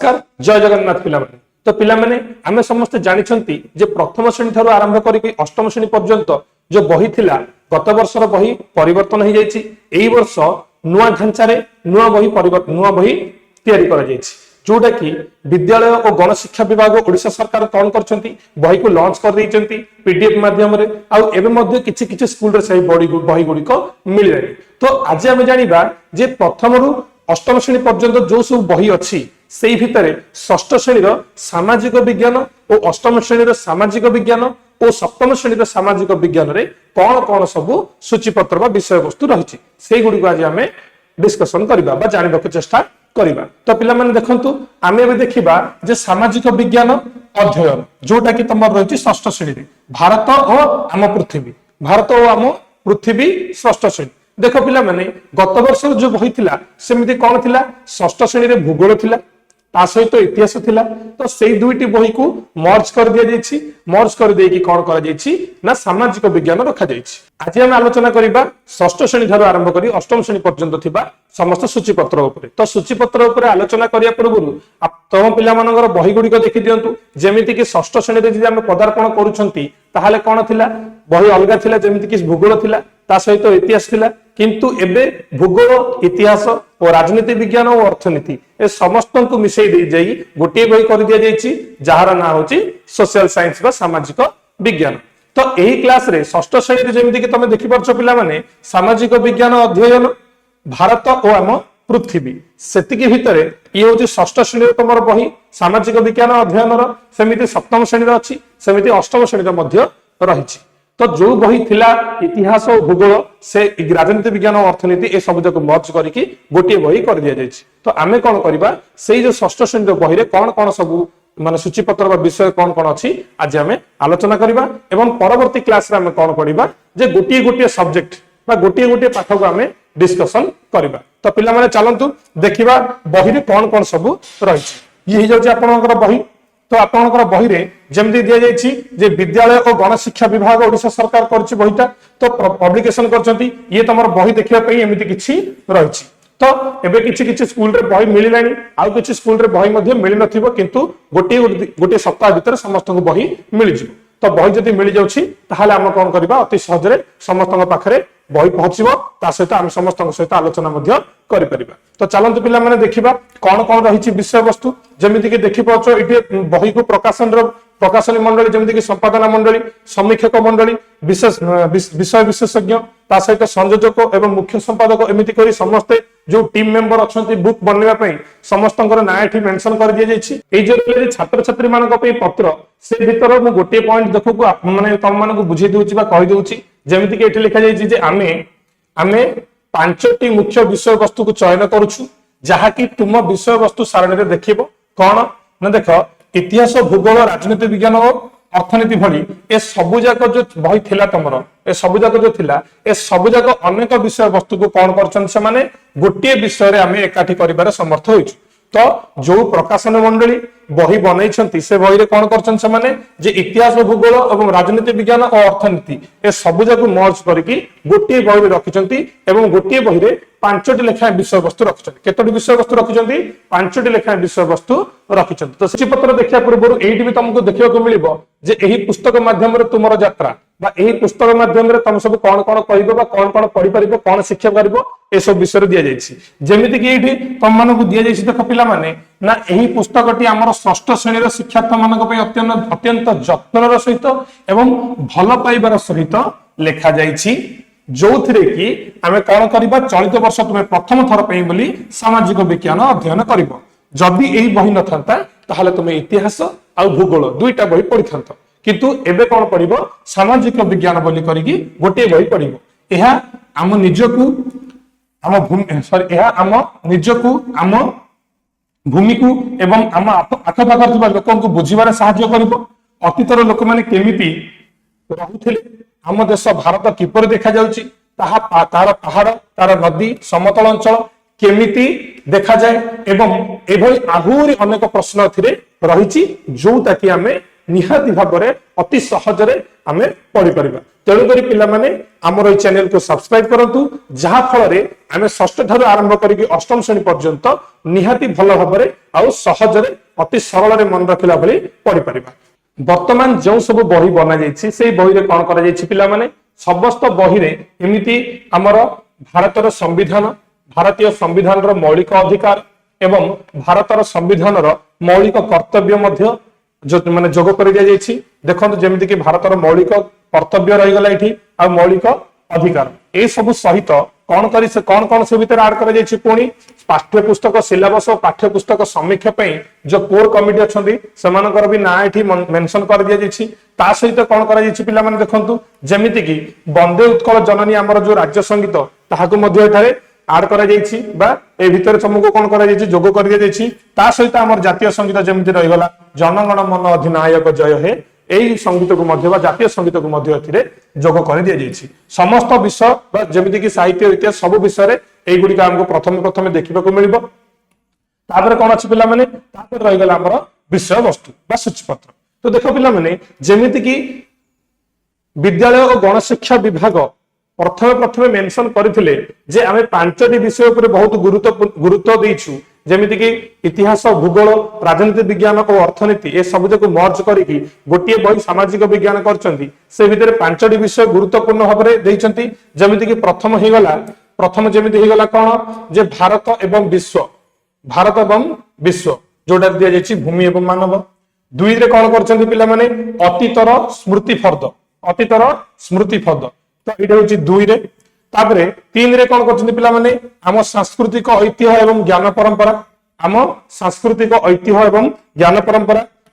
नमस्कार जय जगन्नाथ पिला माने। तो पिला माने आमे समस्त जानिछंती जे प्रथम श्रेणी थारु आरंभ करिक अष्टम श्रेणी पर्यंत जो बही थिला गत वर्षर बही परिवर्तन हो जाइछि। एई वर्ष नुआ ढांचा रे नुआ बही तैयारी करा जाइछि, जोटा कि विद्यालय और गणशिक्षा विभाग ओडिशा सरकार कौन करछंती बही को लॉन्च कर दैछंती पीडीएफ माध्यम रे आउ एबे मध्ये किछि किछि स्कूल रे सही बही गुडी को मिलिलानी। तो आज हम जानिबा जे प्रथम रु अष्टम श्रेणी पर्यंत जो सब बही अछि सेई भितरे षष्ठ श्रेणी सामाजिक विज्ञान और अष्टम श्रेणी सामाजिक विज्ञान और सप्तम श्रेणी सामाजिक विज्ञान रे कौन कौन सब सूचीपत्र बा विषय वस्तु रही से गुडी को आज आम डिस्कसन करबा बा जानिबा को चेष्टा करबा। तो पिला माने देखंतु आमे एबे देखिबा जे सामाजिक विज्ञान अध्ययन जोटा कि तमर रही षष्ठ श्रेणी रे भारत और आम पृथ्वी षष्ठ श्रेणी। देख पिला माने गत वर्ष जो बही थिला सेमिति कौन थिला षष्ठ श्रेणी रे भूगोल थिला ता सहित इतिहास थिला। तो सेई दुईटी बही को मर्ज कर दिया जायछि, मर्ज कर देकी कौन करा जायछि ना सामाजिक विज्ञान रखा जायछि। आज हम आलोचना करिबा षष्ठ श्रेणी थारु आरंभ करी अष्टम श्रेणी पर्यंत थिबा समस्त सूचीपत्र उपरे। तो सूचीपत्र उपरे आलोचना करिया पूर्वरु तम पिला मानकर बही गुडी को देखि दियंतु। जेमिति कि षष्ठ श्रेणी रे जे हम पदार्पण करूछंती ताहाले कोन थिला बही अलगा थिला, जेमिति कि भूगोल थिला ता सहित इतिहास थिला, किंतु एबे भूगोल इतिहास और राजनीति विज्ञान और अर्थनीति ए समस्त को मिसई दे जाई गोटे बही कर दिया जायछि जहार ना होछि सोशल साइंस बा सामाजिक विज्ञान। तो एही क्लास रे षष्ठ श्रेणी रे जेमिति कि तमे देखि परछो पिला माने सामाजिक विज्ञान अध्ययन भारत और आम पृथ्वी सेतिकी भितरे ये होछि षष्ठ श्रेणी तमर बही सामाजिक विज्ञान अध्ययन रो सेमिति सप्तम श्रेणी रो अछि सेमिति अष्टम श्रेणी रो मध्य रहिछि। तो जो बही थिला इतिहास और भूगोल से राजनीति विज्ञान और अर्थनीति ए सब जक मर्ज करके गोटे बही कर दिया जायछि। तो आमे कोन करबा सेई जो षष्ठ श्रेणी बही रे कोन कोन सब माने सूचीपत्र बा विषय कोन कोन अछि आज आमे आलोचना करबा एवं परवर्ती क्लास रे आमे कोन पढिबा जे गोटे गोटे सब्जेक्ट बा गोटे गोटे पाठ को आमे डिस्कशन करबा। तो पिला माने चलंतु देखिबा बही रे कोन कोन सब रहिछि। ये हो जाउछि आपनकर बही। तो आपनकर बही रे जेमति दिया जायछि जे विद्यालय और गणशिक्षा विभाग ओडिशा सरकार करछि बहीटा तो पब्लिकेशन करछंती ये तमर बही देखिबा पई एमिति किछि रहिछि। तो एबे किछि किछि स्कूल रे बही मिलिलानी आउ किछि स्कूल रे बही मध्ये मिलि नथिबो, किंतु गोटे सप्ताह भीतर समस्त को बही मिलि जिवो। तो बही जदि मिलि जाउछि ताहाले हम कोन करबा अति सहज रे समस्त पाखरे बही पहुंचबो, ता सहित हम समस्त सहित आलोचना मध्ये करि परिबा। तो चलंतु पिला माने देखिबा कोन कोन रहिछि विषय वस्तु। जेमिति कि देखि पाछो इटे बही को प्रकाशन मंडली जेमिति कि संपादना मंडली समीक्षक मंडली विशेष विषय विशेषज्ञ ता सहित संयोजक एवं मुख्य संपादक एमिति करी समस्त जो टीम मेंबर अछंती बुक बनैबा पई समस्तंकर ना एठी मेंशन कर दिया जायछि। ए जो छात्र छात्री मानक पई पत्र से भीतर मु गोटे पॉइंट देखो को आप माने तम मानक बुझी देउछि बा कहि देउछि। जेमिति कि एठी लिखा जायछि जे आमे पांचटी मुख्य विषय वस्तु को चयन करूछु जहा कि तुम विषय वस्तु सारणी रे देखिबो कोन ना देखो इतिहास भूगोल राजनीति विज्ञान और अर्थनीति भली ए सबु जाक जो बही थिला तमरो ए सबु जाक जो थिला ए सबु जाक अनेक विषय वस्तु को कोन करछन से माने गोटे विषय रे आमे एकाठी करिबार समर्थ होइछु। तो जो प्रकाशन मंडली बही बनैछंती से बही रे कोन करछन से माने जे इतिहास भूगोल एवं राजनीति विज्ञान और अर्थनीति ए सबु जाक मर्ज करके गोटे बही रे रखिछंती एवं गोटे बही रे पांचटी लेखा विषय वस्तु रखिछंती। केतोटी विषय वस्तु रखिछंती पांचटी लेखा विषय वस्तु रखिछंती। तो सूचीपत्र देखिया पूर्व एठी भी तुमको देखियो को मिलिबो जे एही पुस्तक माध्यम रे तुमरो यात्रा बा एही पुस्तक माध्यम रे तुम सब कोन कोन कहिबो बा कोन कोन पढि परिबो कोन शिक्षा करिवो ए सब विषय दिया जायछि। जेमिति कि एठी तुम मानको दिया जायछि देख पिला माने ना एही पुस्तकटी हमर षष्ठ श्रेणी रो शिक्षार्थी मानक पई अत्यंत जत्नर सहित एवं भल पाइबार सहित लेखा जायछि, जोथिरे कि आमे कोन करिबा चलित वर्ष तुमे प्रथम थर पई बोली सामाजिक विज्ञान अध्ययन करिवो। जदि एही बही नथांता ताहाले तुमे इतिहास आ भूगोल दुईटा बही पढिथांत, किंतु एबे कोन पढिबो सामाजिक विज्ञान बोली करिकि गोटे बही पढिबो। एहा आम निजकु आम भूमि को एवं आम आखपाखर थिबा लोकन को बुझिबारे सहायता करिवो। अतीतर लोक माने केमिति रहुथिले आम देश भारत किपर देखा जाउची ताहा तार पहाड़ तार नदी समतल अंचल केमिति देखा जाए एवं एभली आहुरी अनेक प्रश्न थिरे रहिछि जोता कि आमे निहाती भाव में अति सहजरे आमे पढ़ी परिबा। तेणुकरी पिलामाने आमर एई चैनल को सब्सक्राइब करंतु जहा फल रे आमे षष्ठ ठारू आरंभ करिकि अष्टम श्रेणी पर्यंत निहाती भल भाव में आउ सहजरे अति सरल रे मन रखिला भली पढ़ी परिबा। वर्तमान जो सब बही बना जाइछि सेई बही रे कोन करा जाइछि पिलामाने समस्त बही रे एमिति आमर भारतर संविधान भारतीय संविधान रो मौलिक अधिकार एवं भारतर संविधान रो मौलिक कर्तव्य मध्य जो माने जोग कर दिया जाइछि। देखंतु जेमिति कि भारतर मौलिक कर्तव्य रहि गला एठी आ मौलिक अधिकार ए सब सहित कौन करी से कौन से भीतर ऐड कर जाइछि। पुणी पाठ्य पुस्तक सिलेबस और पाठ्य पुस्तक समीक्षा पई जो कोर कमिटी अछंती सेमानकर भी ना एठी मेंशन कर दिया जाइछि। ता सहित कौन करा जाइछि पिला माने देखंतु जेमिति कि वंदे उत्कल जननी हमर जो राज्य संगीत ताहाकु मध्ये एठारे आड करा जाइछि बा ए भीतर तुमको कोन करा जाइछि जोग कर दिया जाइछि। ता सहित हमर जातीय संगीत जेमिति रहि गला जनगण मन अधिनायक जय हे एई संगीत को मध्य बा जातीय संगीत को मध्य एथिरे जोग कर दिया जाइछि। समस्त विषय बा जेमिति कि साहित्य इतिहास सब विषय रे एई गुडी का हमको प्रथम देखिबा को मिलिबो। तापर कोन अछि पिला माने तापर रहि गला हमर विषय वस्तु बा सूचीपत्र। तो देखो पिला माने जेमिति कि विद्यालय और गणशिक्षा विभाग प्रथम मेंशन करथिले जे आमे पांचटी विषय ऊपर बहुत गुरुत्व देइछु जेमिति कि इतिहास भूगोल राजनीति विज्ञान और अर्थनीति ए सब को मर्ज करिकि गोटिए बही सामाजिक विज्ञान करचंती। से भितर पांचटी विषय गुरुत्वपूर्ण भाव में देइचंती जेमिति कि प्रथम जेमिति हेगला कोन जे भारत एवं विश्व जोडा दिया जाइछि भूमि एवं मानव। दुई रे कोन करचंती पिला माने अतीतर स्मृति फर्द तो एटा होछि दुई रे। तापरे तीन रे कोन करचंती पिला माने आम सांस्कृतिक ऐतिह्य एवं ज्ञान परंपरा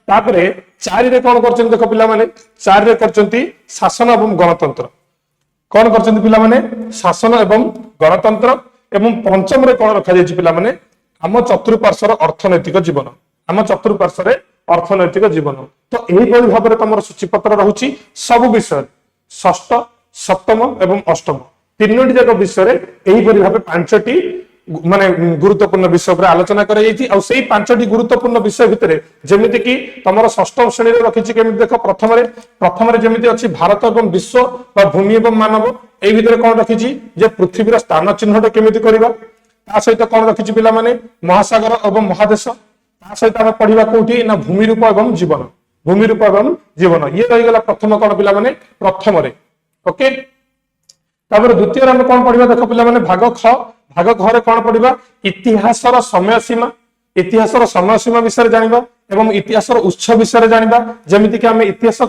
तापरे चारि रे कोन करचंती देखो पिला माने चारि रे करचंती शासन एवं गणतंत्र कोन करचंती पिला माने शासन एवं गणतंत्र एवं पंचम रे कोन रखा जायछि पिला माने आम चतुर्पार्श्वर अर्थनैतिक जीवन। तो एही बड़ी भाबरे तमर सूचीपत्र रहुछि सब विषय षष्ठ सप्तम एवं अष्टम तीनोटी जाक विषय रे एही बड़ी भाबे पांचटी माने गुरुत्वपूर्ण विषय पर आलोचना करा जायछि। आ सेही पांचटी गुरुत्वपूर्ण विषय भितरे जेमिति कि तमर षष्ठ श्रेणी रे रखिछि केमिति देखो प्रथम रे जेमिति अछि भारत एवं विश्व बा भूमि एवं मानव एही भितरे कोन रखिछि जे पृथ्वीर स्थान चिन्हट केमिति करिबा। ता सहित कोन रखिछि पिला माने महासागर एवं महादेश। ता सहित हम पढिबा कोठी ना भूमि रूप एवं जीवन ये रहि गेला प्रथम कोन पिला माने प्रथम रे ओके। तापर द्वितीय रे हम कोन पढिबा देखो पिला माने भाग ख रे कोन पढिबा इतिहासर समय सीमा विषय जानिबा एवं इतिहासर उत्स विषय जानिबा जेमिति कि हम इतिहास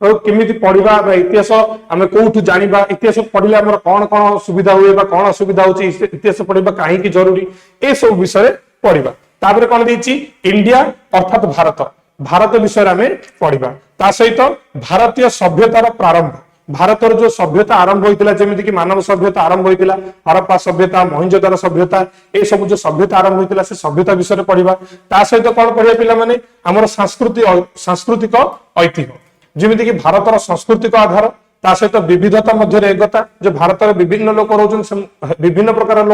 केमिति पढिबा बा इतिहास हम कोठु जानिबा इतिहास पढिले हमर कोन सुविधा होय बा कोन असुविधा होची इतिहास पढिबा काहे कि जरूरी ए सब विषय पढिबा। तापर कोन दिछि इंडिया अर्थात भारत विषय हमें पढिबा। ता सहित भारतीय सभ्यतार प्रारंभ भारतर जो सभ्यता आरंभ होइतिला जेमिति कि मानव सभ्यता आरंभ होइतिला हरप्पा सभ्यता मोहनजोदारो सभ्यता ए सब जो सभ्यता आरंभ होइतिला से सभ्यता विषय पढिबा। ता सहित कोन पढिबा पिला माने हमर सांस्कृतिक ऐतिह्य जेमिति कि भारतर सांस्कृतिक आधार ता सहित विविधता मध्य एकता जो भारत में विभिन्न लोक रोजन विभिन्न प्रकार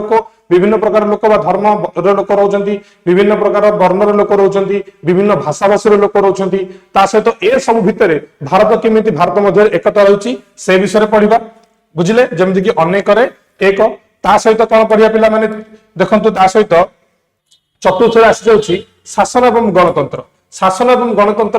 लोक बा धर्म लोक रोजंती विभिन्न प्रकार वर्ण लोक रोजंती विभिन्न भाषा भाषी लोक रोजंती। ता सहित ए सब भितरे भारत केमिति भारत मध्य एकता रहउची से विषय पढिबा बुझिले जेमिति कि अनेक रे एक। ता सहित कोन पढिया पिला माने देखंतु ता सहित चतुर्थ रे आसी जाउची शासन एवं गणतंत्र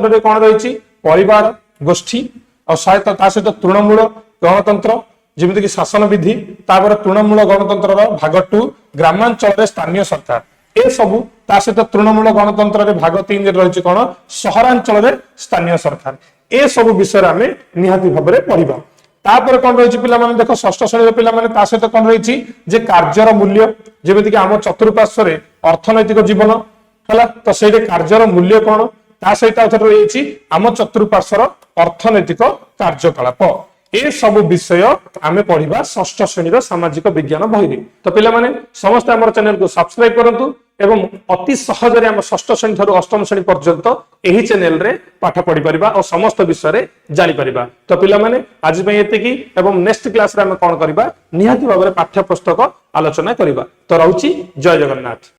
रे कोन रहिची परिवार गोष्ठी और सहित तृणमूल गणतंत्र जेमिति कि शासन विधि तापर तृणमूल गणतंत्र भाग 2 ग्रामांचल स्थानीय सरकार ए सबु ता सहित तृणमूल गणतंत्र रे भाग 3 रे रहिछि कोन सहरांचल रे स्थानीय सरकार ए सबु विषय रे हमें निहाती भाबरे पढिबा। तापर कोन रहिछि पिला माने देखो षष्ठ श्रेणी रे पिला माने ता सहित कोन रहिछि जे कार्यर मूल्य जेमिति कि हम चतुर्पार्श्व रे अर्थनैतिक जीवन हला तो सेरे कार्यर मूल्य कोन ता सहित रहिछि हम चतुर्पार्श्वर अर्थनैतिक कार्यकलाप ए सब विषय आमे पढिबा षष्ठ श्रेणी सामाजिक विज्ञान बही। तो पिला माने समस्त हमर चैनल को सब्सक्राइब करंतु एवं अति सहज रे हम षष्ठ श्रेणी थारु अष्टम श्रेणी पर्यंत एही चैनल रे पाठ पढि परिबा और समस्त विषय रे जानि परिबा। तो पिला माने आज पय एते की एवं नेक्स्ट क्लास रे हम कोन करबा निहाती भाबरे पाठ्य पुस्तक आलोचना करबा। तो रहउची जय जगन्नाथ।